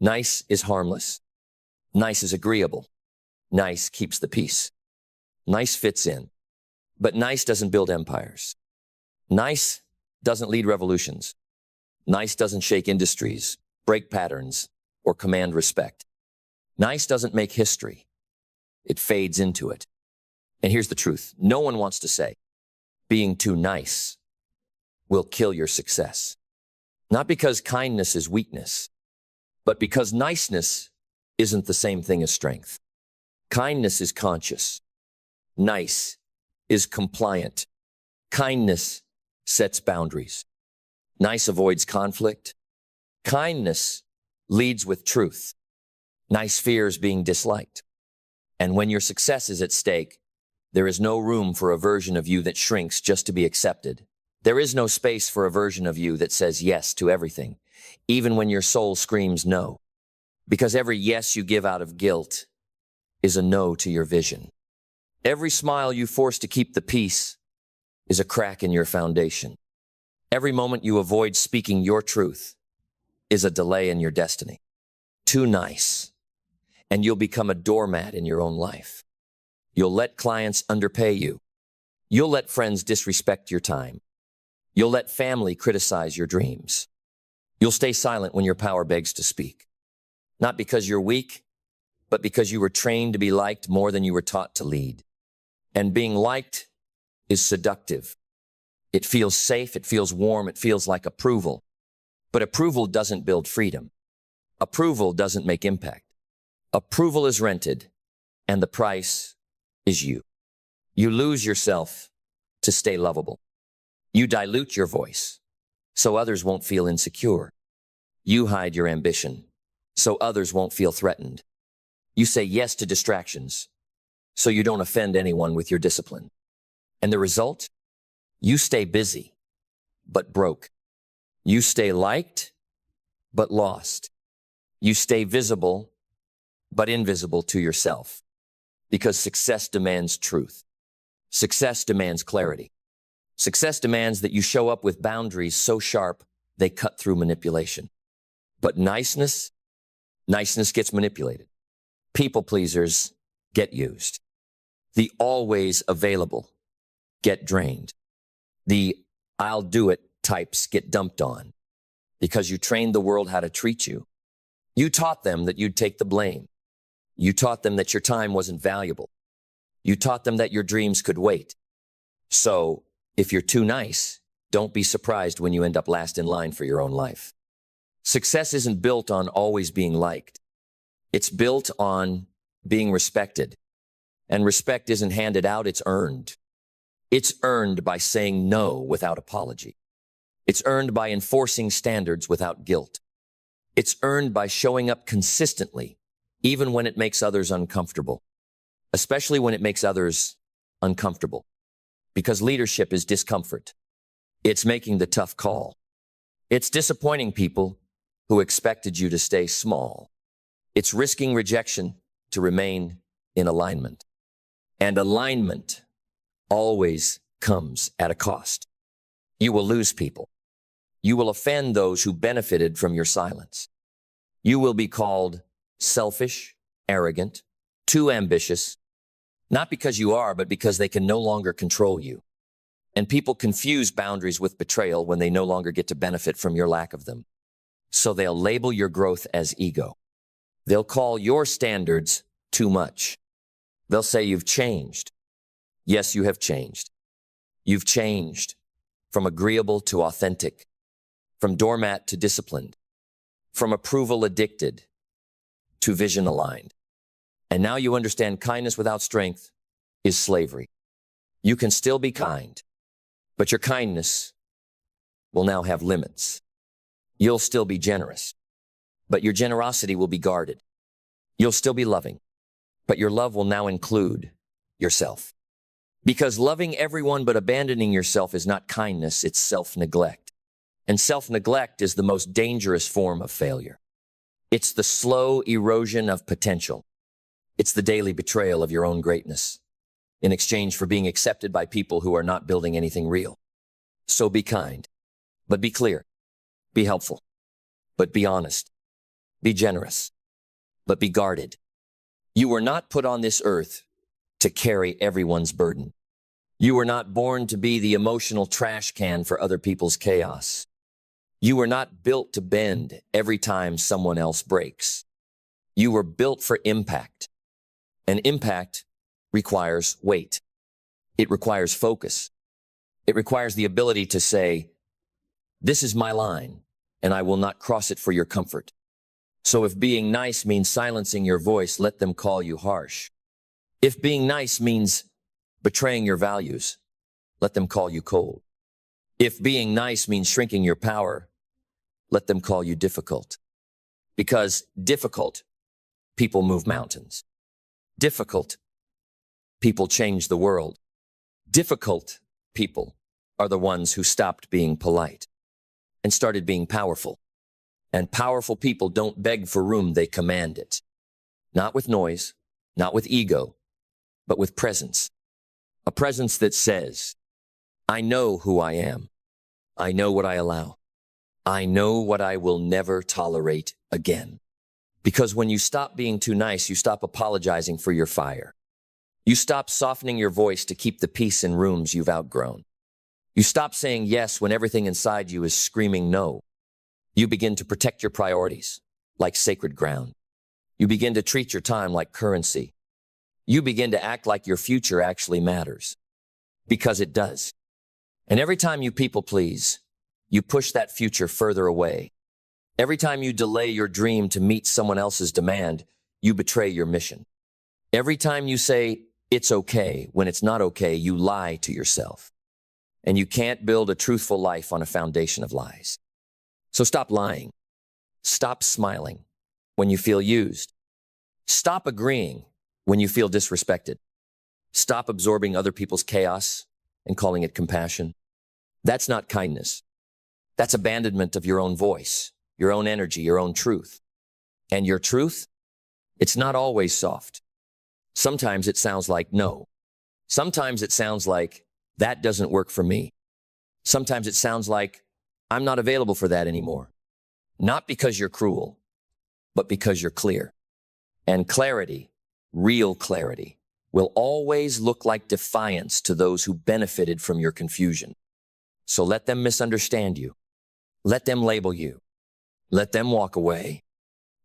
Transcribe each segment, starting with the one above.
Nice is harmless. Nice is agreeable. Nice keeps the peace. Nice fits in. But nice doesn't build empires. Nice doesn't lead revolutions. Nice doesn't shake industries, break patterns, or command respect. Nice doesn't make history. It fades into it. And here's the truth. No one wants to say, being too nice will kill your success. Not because kindness is weakness, but because niceness isn't the same thing as strength. Kindness is conscious. Nice is compliant. Kindness sets boundaries. Nice avoids conflict. Kindness leads with truth. Nice fears being disliked. And when your success is at stake, there is no room for a version of you that shrinks just to be accepted. There is no space for a version of you that says yes to everything, even when your soul screams no. Because every yes you give out of guilt is a no to your vision. Every smile you force to keep the peace is a crack in your foundation. Every moment you avoid speaking your truth is a delay in your destiny. Too nice, and you'll become a doormat in your own life. You'll let clients underpay you. You'll let friends disrespect your time. You'll let family criticize your dreams. You'll stay silent when your power begs to speak. Not because you're weak, but because you were trained to be liked more than you were taught to lead. And being liked is seductive. It feels safe, it feels warm, it feels like approval. But approval doesn't build freedom. Approval doesn't make impact. Approval is rented, and the price is you. You lose yourself to stay lovable. You dilute your voice so others won't feel insecure. You hide your ambition so others won't feel threatened. You say yes to distractions so you don't offend anyone with your discipline. And the result? You stay busy, but broke. You stay liked, but lost. You stay visible, but invisible to yourself. Because success demands truth. Success demands clarity. Success demands that you show up with boundaries so sharp they cut through manipulation. But niceness gets manipulated. People pleasers get used. The always available get drained. The I'll do it types get dumped on because you trained the world how to treat you. You taught them that you'd take the blame. You taught them that your time wasn't valuable. You taught them that your dreams could wait. So, if you're too nice, don't be surprised when you end up last in line for your own life. Success isn't built on always being liked. It's built on being respected. And respect isn't handed out, it's earned. It's earned by saying no without apology. It's earned by enforcing standards without guilt. It's earned by showing up consistently, even when it makes others uncomfortable, especially when it makes others uncomfortable. Because leadership is discomfort. It's making the tough call. It's disappointing people who expected you to stay small. It's risking rejection to remain in alignment. And alignment always comes at a cost. You will lose people. You will offend those who benefited from your silence. You will be called selfish, arrogant, too ambitious, not because you are, but because they can no longer control you. And people confuse boundaries with betrayal when they no longer get to benefit from your lack of them. So they'll label your growth as ego. They'll call your standards too much. They'll say you've changed. Yes, you have changed. You've changed from agreeable to authentic, from doormat to disciplined, from approval addicted to vision aligned. And now you understand kindness without strength is slavery. You can still be kind, but your kindness will now have limits. You'll still be generous, but your generosity will be guarded. You'll still be loving, but your love will now include yourself. Because loving everyone but abandoning yourself is not kindness, it's self-neglect. And self-neglect is the most dangerous form of failure. It's the slow erosion of potential. It's the daily betrayal of your own greatness in exchange for being accepted by people who are not building anything real. So be kind, but be clear. Be helpful, but be honest. Be generous, but be guarded. You were not put on this earth to carry everyone's burden. You were not born to be the emotional trash can for other people's chaos. You were not built to bend every time someone else breaks. You were built for impact. And impact requires weight. It requires focus. It requires the ability to say, this is my line, and I will not cross it for your comfort. So if being nice means silencing your voice, let them call you harsh. If being nice means betraying your values, let them call you cold. If being nice means shrinking your power, let them call you difficult. Because difficult people move mountains. Difficult people change the world. Difficult people are the ones who stopped being polite and started being powerful. And powerful people don't beg for room, they command it. Not with noise, not with ego, but with presence. A presence that says, I know who I am. I know what I allow. I know what I will never tolerate again. Because when you stop being too nice, you stop apologizing for your fire. You stop softening your voice to keep the peace in rooms you've outgrown. You stop saying yes when everything inside you is screaming no. You begin to protect your priorities like sacred ground. You begin to treat your time like currency. You begin to act like your future actually matters. Because it does. And every time you people please, you push that future further away. Every time you delay your dream to meet someone else's demand, you betray your mission. Every time you say, it's okay, when it's not okay, you lie to yourself. And you can't build a truthful life on a foundation of lies. So stop lying. Stop smiling when you feel used. Stop agreeing when you feel disrespected. Stop absorbing other people's chaos and calling it compassion. That's not kindness. That's abandonment of your own voice, your own energy, your own truth. And your truth? It's not always soft. Sometimes it sounds like no. Sometimes it sounds like that doesn't work for me. Sometimes it sounds like I'm not available for that anymore. Not because you're cruel, but because you're clear. And clarity, real clarity, will always look like defiance to those who benefited from your confusion. So let them misunderstand you. Let them label you. Let them walk away.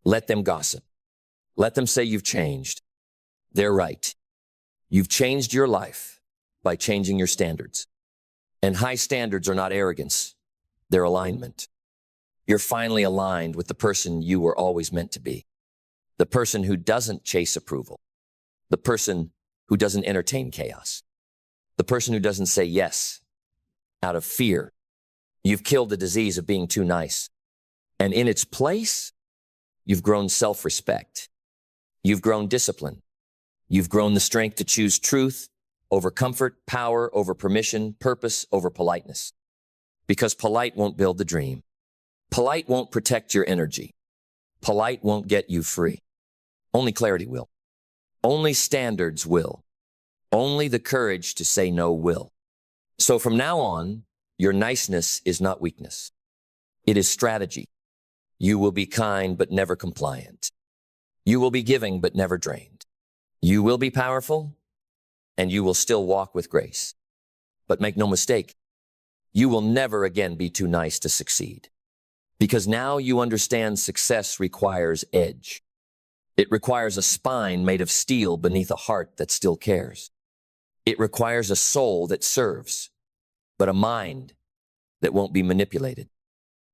Let them gossip. Let them say you've changed. They're right. You've changed your life by changing your standards. And high standards are not arrogance. They're alignment. You're finally aligned with the person you were always meant to be. The person who doesn't chase approval. The person who doesn't entertain chaos. The person who doesn't say yes out of fear. You've killed the disease of being too nice. And in its place, you've grown self-respect. You've grown discipline. You've grown the strength to choose truth over comfort, power over permission, purpose over politeness. Because polite won't build the dream. Polite won't protect your energy. Polite won't get you free. Only clarity will. Only standards will. Only the courage to say no will. So from now on, your niceness is not weakness. It is strategy. You will be kind but never compliant. You will be giving but never drained. You will be powerful and you will still walk with grace. But make no mistake, you will never again be too nice to succeed. Because now you understand success requires edge. It requires a spine made of steel beneath a heart that still cares. It requires a soul that serves, but a mind that won't be manipulated.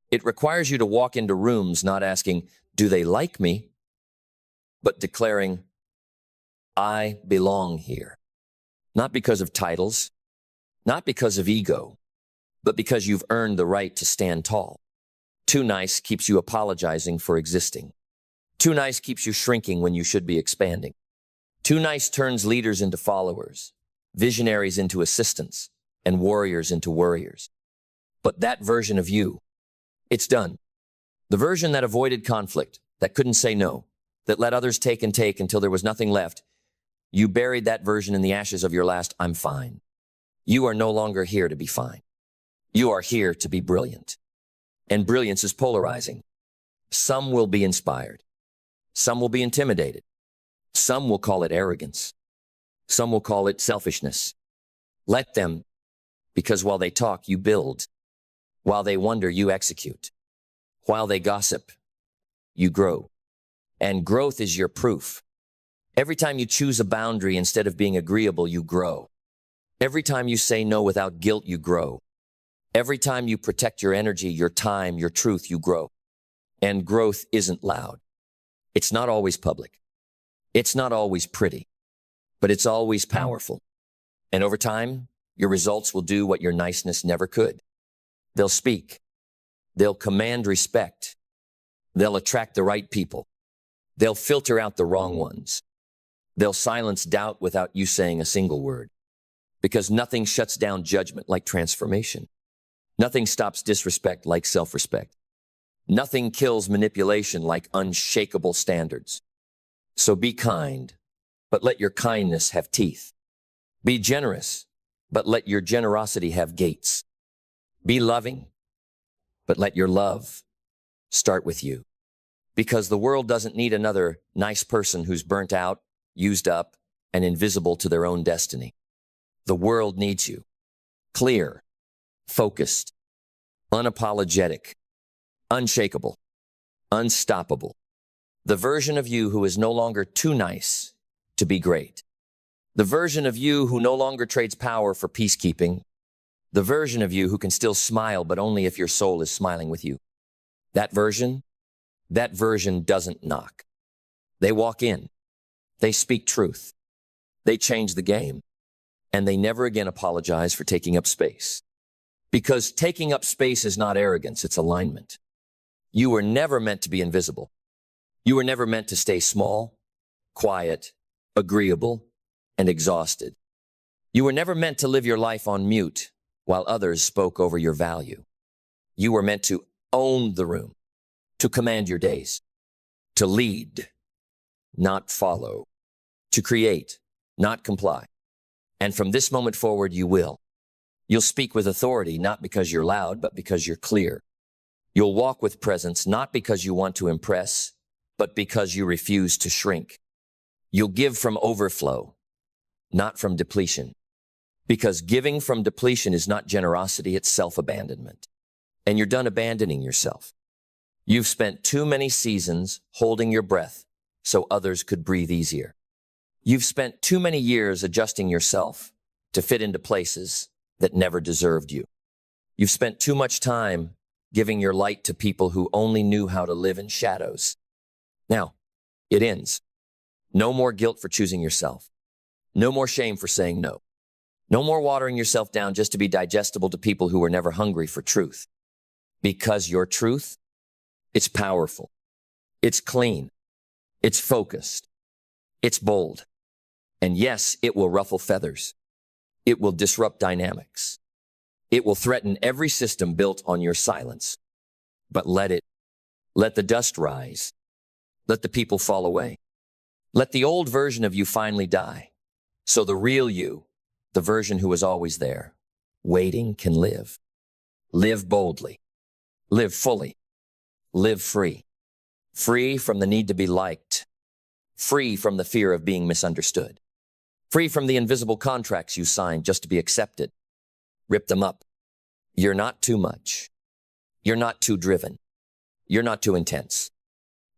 It requires you to walk into rooms not asking, do they like me? But declaring, I belong here. Not because of titles, not because of ego, but because you've earned the right to stand tall. Too nice keeps you apologizing for existing. Too nice keeps you shrinking when you should be expanding. Too nice turns leaders into followers, visionaries into assistants, and warriors into worriers. But that version of you, it's done. The version that avoided conflict, that couldn't say no, that let others take and take until there was nothing left, you buried that version in the ashes of your last I'm fine. You are no longer here to be fine. You are here to be brilliant. And brilliance is polarizing. Some will be inspired. Some will be intimidated. Some will call it arrogance. Some will call it selfishness. Let them, because while they talk, you build. While they wonder, you execute. While they gossip, you grow. And growth is your proof. Every time you choose a boundary instead of being agreeable, you grow. Every time you say no without guilt, you grow. Every time you protect your energy, your time, your truth, you grow. And growth isn't loud. It's not always public. It's not always pretty, but it's always powerful. And over time, your results will do what your niceness never could. They'll speak. They'll command respect. They'll attract the right people. They'll filter out the wrong ones. They'll silence doubt without you saying a single word. Because nothing shuts down judgment like transformation. Nothing stops disrespect like self-respect. Nothing kills manipulation like unshakable standards. So be kind, but let your kindness have teeth. Be generous, but let your generosity have gates. Be loving, but let your love start with you. Because the world doesn't need another nice person who's burnt out, used up, and invisible to their own destiny. The world needs you. Clear, focused, unapologetic, unshakable, unstoppable. The version of you who is no longer too nice to be great. The version of you who no longer trades power for peacekeeping. The version of you who can still smile, but only if your soul is smiling with you. That version doesn't knock. They walk in. They speak truth. They change the game. And they never again apologize for taking up space. Because taking up space is not arrogance, it's alignment. You were never meant to be invisible. You were never meant to stay small, quiet, agreeable, and exhausted. You were never meant to live your life on mute while others spoke over your value. You were meant to own the room, to command your days, to lead, not follow, to create, not comply. And from this moment forward, you will. You'll speak with authority, not because you're loud, but because you're clear. You'll walk with presence, not because you want to impress, but because you refuse to shrink. You'll give from overflow, not from depletion. Because giving from depletion is not generosity, it's self-abandonment. And you're done abandoning yourself. You've spent too many seasons holding your breath so others could breathe easier. You've spent too many years adjusting yourself to fit into places that never deserved you. You've spent too much time giving your light to people who only knew how to live in shadows. Now, it ends. No more guilt for choosing yourself. No more shame for saying no. No more watering yourself down just to be digestible to people who were never hungry for truth. Because your truth, it's powerful. It's clean. It's focused. It's bold. And yes, it will ruffle feathers. It will disrupt dynamics. It will threaten every system built on your silence. But let the dust rise. Let the people fall away. Let the old version of you finally die. So the real you, the version who was always there, waiting, can live. Live boldly. Live fully. Live free. Free from the need to be liked. Free from the fear of being misunderstood. Free from the invisible contracts you signed just to be accepted. Rip them up. You're not too much. You're not too driven. You're not too intense.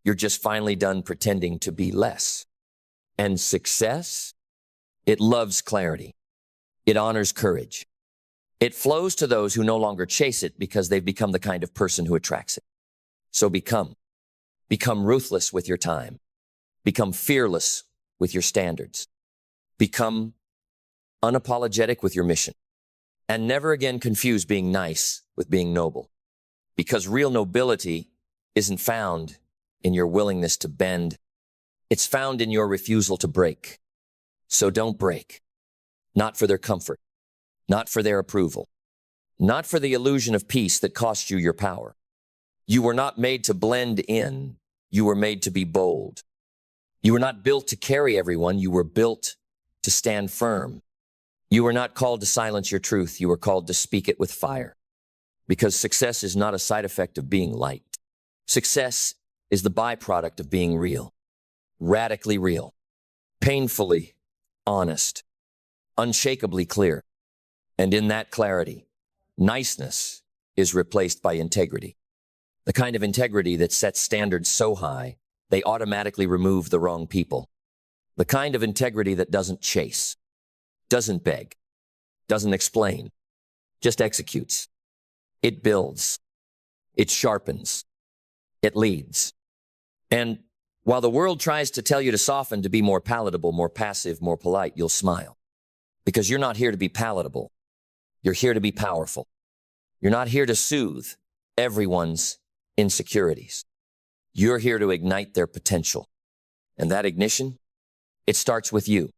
You're just finally done pretending to be less. And success? It loves clarity. It honors courage. It flows to those who no longer chase it because they've become the kind of person who attracts it. So become ruthless with your time. Become fearless with your standards. Become unapologetic with your mission. And never again confuse being nice with being noble. Because real nobility isn't found in your willingness to bend. It's found in your refusal to break. So don't break. Not for their comfort. Not for their approval. Not for the illusion of peace that cost you your power. You were not made to blend in. You were made to be bold. You were not built to carry everyone. You were built to stand firm. You were not called to silence your truth. You were called to speak it with fire. Because success is not a side effect of being liked. Success is the byproduct of being real, radically real, painfully honest, unshakably clear. And in that clarity, niceness is replaced by integrity. The kind of integrity that sets standards so high, they automatically remove the wrong people. The kind of integrity that doesn't chase, doesn't beg, doesn't explain, just executes. It builds. It sharpens. It leads. And while the world tries to tell you to soften, to be more palatable, more passive, more polite, you'll smile. Because you're not here to be palatable. You're here to be powerful. You're not here to soothe everyone's insecurities. You're here to ignite their potential. And that ignition, it starts with you,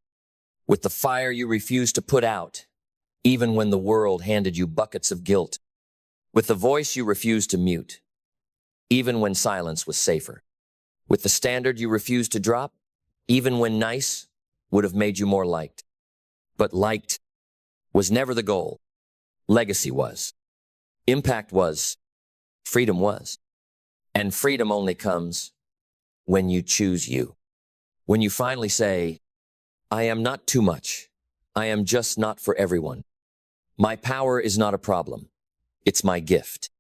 with the fire you refuse to put out, even when the world handed you buckets of guilt, with the voice you refused to mute, even when silence was safer, with the standard you refused to drop, even when nice would have made you more liked. But liked was never the goal. Legacy was. Impact was. Freedom was. And freedom only comes when you choose you. When you finally say, I am not too much. I am just not for everyone. My power is not a problem. It's my gift.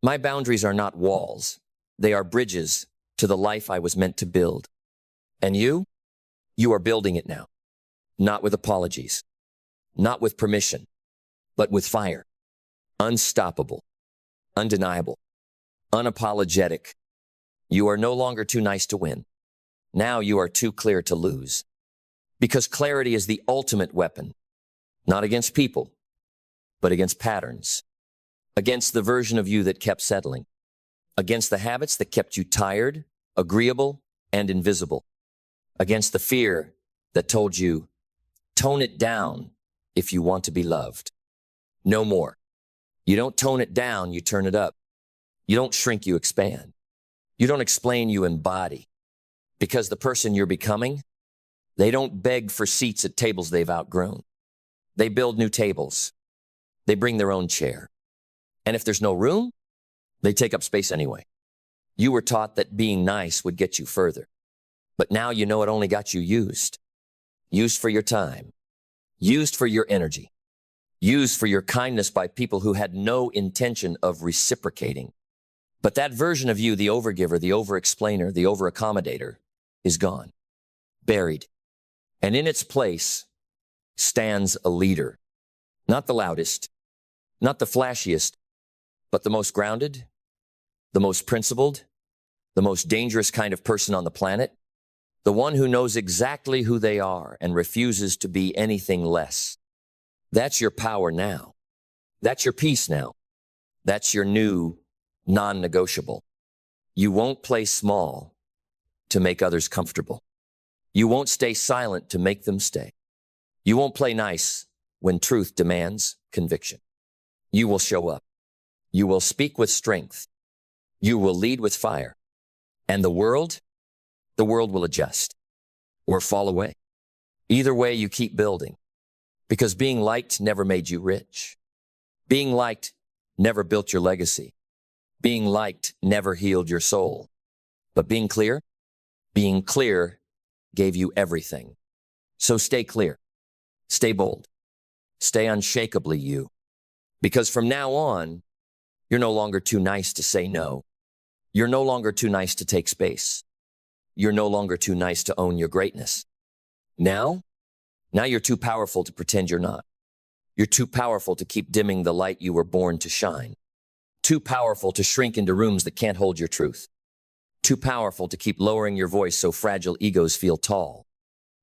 My boundaries are not walls. They are bridges to the life I was meant to build. And you are building it now. Not with apologies. Not with permission. But with fire. Unstoppable. Undeniable. Unapologetic. You are no longer too nice to win. Now you are too clear to lose. Because clarity is the ultimate weapon. Not against people, but against patterns. Against the version of you that kept settling. Against the habits that kept you tired, agreeable, and invisible. Against the fear that told you, tone it down if you want to be loved. No more. You don't tone it down, you turn it up. You don't shrink, you expand. You don't explain, you embody. Because the person you're becoming, they don't beg for seats at tables they've outgrown. They build new tables. They bring their own chair. And if there's no room, they take up space anyway. You were taught that being nice would get you further. But now you know it only got you used. Used for your time. Used for your energy. Used for your kindness by people who had no intention of reciprocating. But that version of you, the overgiver, the over-explainer, the over-accommodator, is gone. Buried. And in its place stands a leader. Not the loudest, not the flashiest, but the most grounded, the most principled, the most dangerous kind of person on the planet. The one who knows exactly who they are and refuses to be anything less. That's your power now. That's your peace now. That's your new non-negotiable. You won't play small to make others comfortable. You won't stay silent to make them stay. You won't play nice when truth demands conviction. You will show up. You will speak with strength. You will lead with fire. And the world will adjust or fall away. Either way, you keep building. Because being liked never made you rich. Being liked never built your legacy. Being liked never healed your soul. But being clear gave you everything. So stay clear. Stay bold. Stay unshakably you. Because from now on, you're no longer too nice to say no. You're no longer too nice to take space. You're no longer too nice to own your greatness. Now you're too powerful to pretend you're not. You're too powerful to keep dimming the light you were born to shine. Too powerful to shrink into rooms that can't hold your truth. Too powerful to keep lowering your voice so fragile egos feel tall.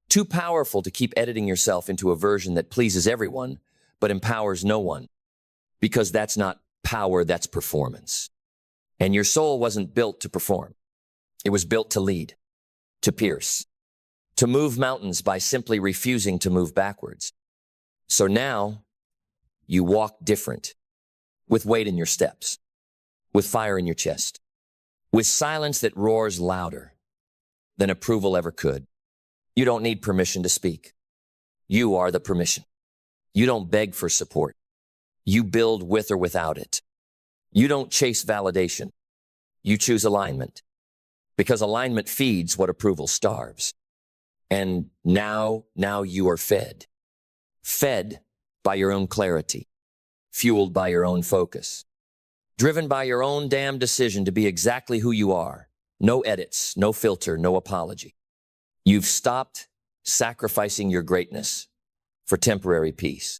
Too powerful to keep editing yourself into a version that pleases everyone, but empowers no one. Because that's not power, that's performance. And your soul wasn't built to perform. It was built to lead, to pierce, to move mountains by simply refusing to move backwards. So now, you walk different, with weight in your steps, with fire in your chest, with silence that roars louder than approval ever could. You don't need permission to speak. You are the permission. You don't beg for support. You build with or without it. You don't chase validation. You choose alignment. because alignment feeds what approval starves. And now you are fed. Fed by your own clarity, fueled by your own focus, driven by your own damn decision to be exactly who you are. No edits, no filter, no apology. You've stopped sacrificing your greatness for temporary peace.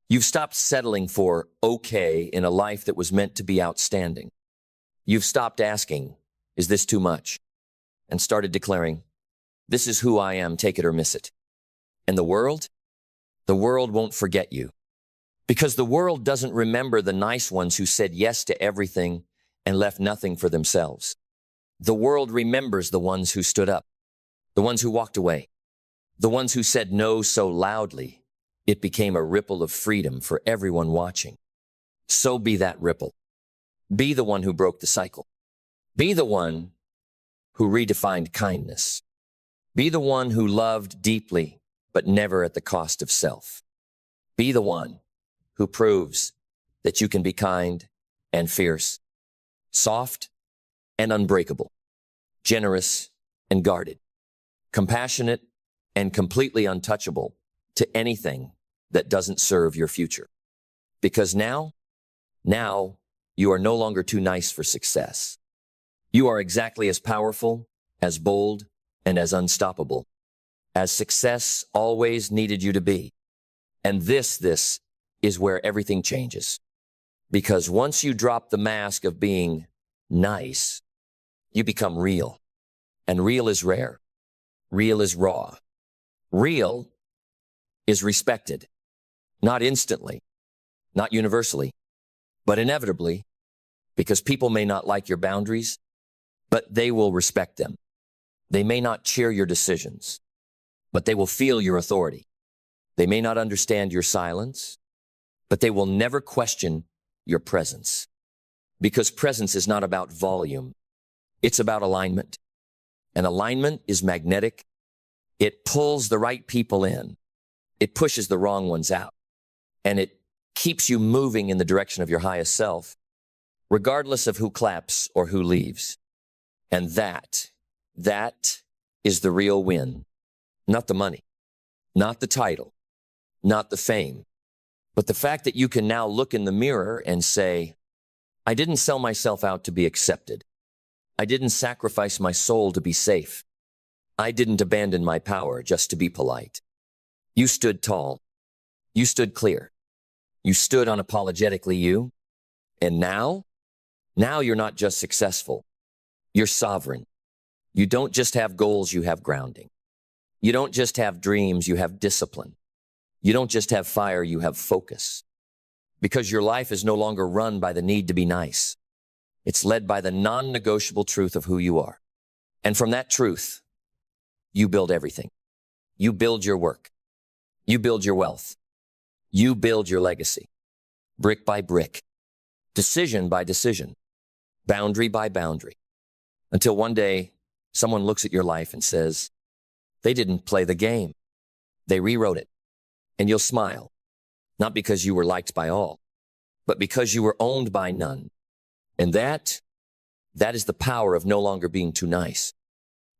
You've stopped settling for okay in a life that was meant to be outstanding. You've stopped asking, is this too much? And started declaring, this is who I am, take it or miss it. And the world won't forget you. Because the world doesn't remember the nice ones who said yes to everything and left nothing for themselves. The world remembers the ones who stood up, the ones who walked away, the ones who said no so loudly it became a ripple of freedom for everyone watching. So be that ripple. Be the one who broke the cycle. Be the one who redefined kindness. Be the one who loved deeply, but never at the cost of self. Be the one who proves that you can be kind and fierce, soft and unbreakable, generous and guarded, compassionate and completely untouchable to anything that doesn't serve your future. Because now you are no longer too nice for success. You are exactly as powerful, as bold, and as unstoppable as success always needed you to be. And this is where everything changes. Because once you drop the mask of being nice, you become real. And real is rare. Real is raw. Real is respected. Not instantly, not universally, but inevitably, because people may not like your boundaries, but they will respect them. They may not cheer your decisions, but they will feel your authority. They may not understand your silence, but they will never question your presence. Because presence is not about volume. It's about alignment. And alignment is magnetic. It pulls the right people in. It pushes the wrong ones out. And it keeps you moving in the direction of your highest self, regardless of who claps or who leaves. And that is the real win. Not the money, not the title, not the fame, but the fact that you can now look in the mirror and say, I didn't sell myself out to be accepted. I didn't sacrifice my soul to be safe. I didn't abandon my power just to be polite. You stood tall. You stood clear. You stood unapologetically you. And now you're not just successful. You're sovereign. You don't just have goals, you have grounding. You don't just have dreams, you have discipline. You don't just have fire, you have focus. Because your life is no longer run by the need to be nice. It's led by the non-negotiable truth of who you are. And from that truth, you build everything. You build your work. You build your wealth. You build your legacy. Brick by brick. Decision by decision. Boundary by boundary. Until one day, someone looks at your life and says, they didn't play the game. They rewrote it. And you'll smile. Not because you were liked by all, but because you were owned by none. And that is the power of no longer being too nice.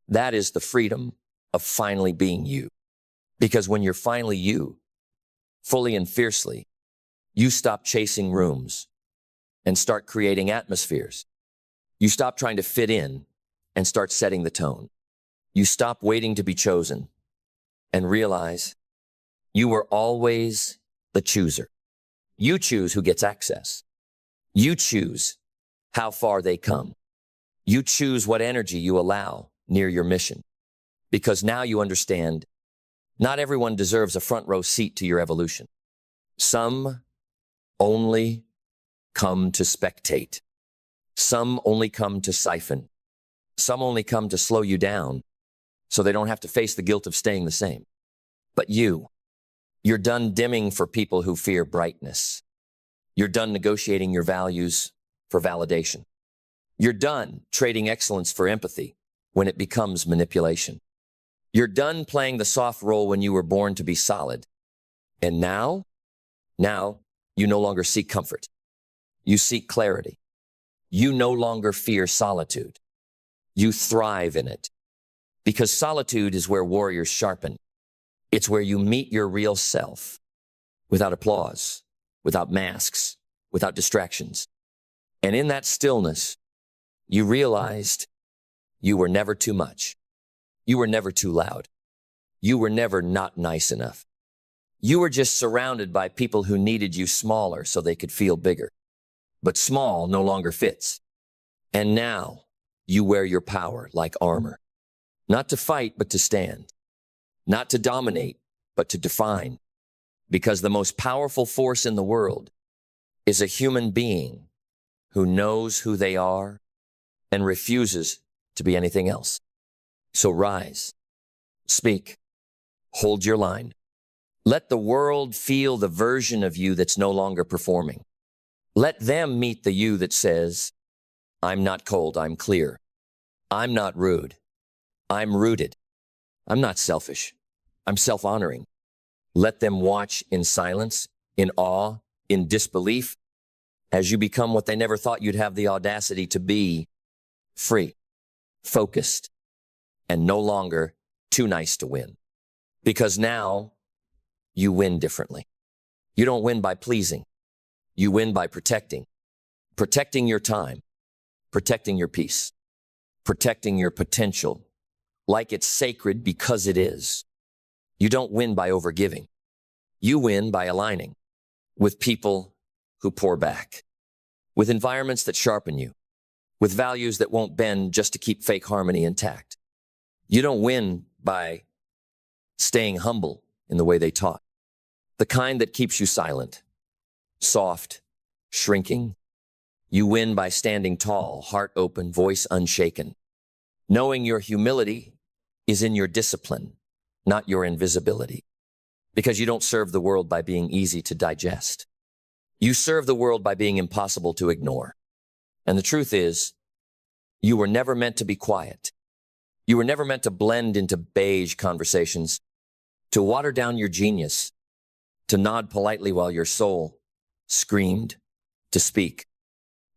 That is the freedom of finally being you. Because when you're finally you, fully and fiercely, you stop chasing rooms and start creating atmospheres. You stop trying to fit in and start setting the tone. You stop waiting to be chosen and realize you were always the chooser. You choose who gets access. You choose how far they come. You choose what energy you allow near your mission. Because now you understand not everyone deserves a front row seat to your evolution. Some only come to spectate. Some only come to siphon. Some only come to slow you down so they don't have to face the guilt of staying the same. But you're done dimming for people who fear brightness. You're done negotiating your values for validation. You're done trading excellence for empathy when it becomes manipulation. You're done playing the soft role when you were born to be solid. And now you no longer seek comfort. You seek clarity. You no longer fear solitude. You thrive in it. Because solitude is where warriors sharpen. It's where you meet your real self, without applause, without masks, without distractions. And in that stillness, you realized you were never too much. You were never too loud. You were never not nice enough. You were just surrounded by people who needed you smaller so they could feel bigger. But small no longer fits. And now you wear your power like armor. Not to fight, but to stand. Not to dominate, but to define. Because the most powerful force in the world is a human being who knows who they are and refuses to be anything else. So rise, speak, hold your line. Let the world feel the version of you that's no longer performing. Let them meet the you that says, I'm not cold, I'm clear. I'm not rude, I'm rooted. I'm not selfish, I'm self-honoring. Let them watch in silence, in awe, in disbelief, as you become what they never thought you'd have the audacity to be: free, focused, and no longer too nice to win. Because now you win differently. You don't win by pleasing. You win by protecting. Protecting your time, protecting your peace, protecting your potential, like it's sacred because it is. You don't win by overgiving. You win by aligning with people who pour back, with environments that sharpen you, with values that won't bend just to keep fake harmony intact. You don't win by staying humble in the way they taught, the kind that keeps you silent, soft, shrinking. You win by standing tall, heart open, voice unshaken, knowing your humility is in your discipline, not your invisibility. Because you don't serve the world by being easy to digest. You serve the world by being impossible to ignore. And the truth is, you were never meant to be quiet. You were never meant to blend into beige conversations, to water down your genius, to nod politely while your soul screamed, to speak.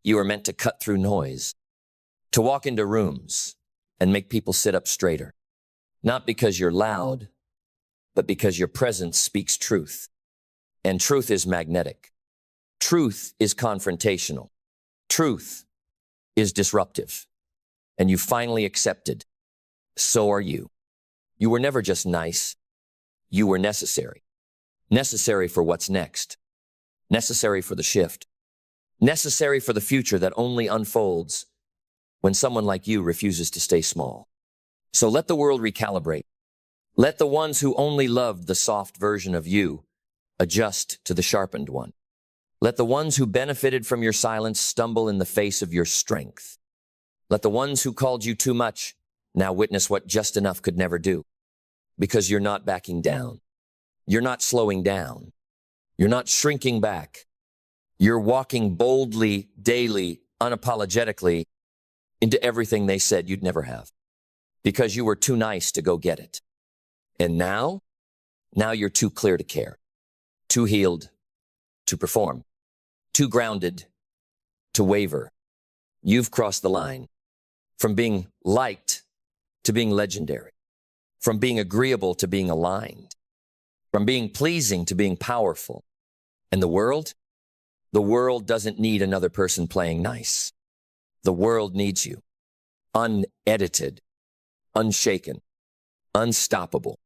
You were meant to cut through noise, to walk into rooms and make people sit up straighter. Not because you're loud, but because your presence speaks truth. And truth is magnetic. Truth is confrontational. Truth is disruptive. And you finally accepted. So are you. You were never just nice. You were necessary. Necessary for what's next. Necessary for the shift. Necessary for the future that only unfolds when someone like you refuses to stay small. So let the world recalibrate. Let the ones who only loved the soft version of you adjust to the sharpened one. Let the ones who benefited from your silence stumble in the face of your strength. Let the ones who called you too much now witness what just enough could never do. Because you're not backing down. You're not slowing down. You're not shrinking back. You're walking boldly, daily, unapologetically into everything they said you'd never have. Because you were too nice to go get it. And now you're too clear to care, too healed to perform, too grounded to waver. You've crossed the line from being liked to being legendary, from being agreeable to being aligned, from being pleasing to being powerful. And the world doesn't need another person playing nice. The world needs you, unedited, unshaken, unstoppable.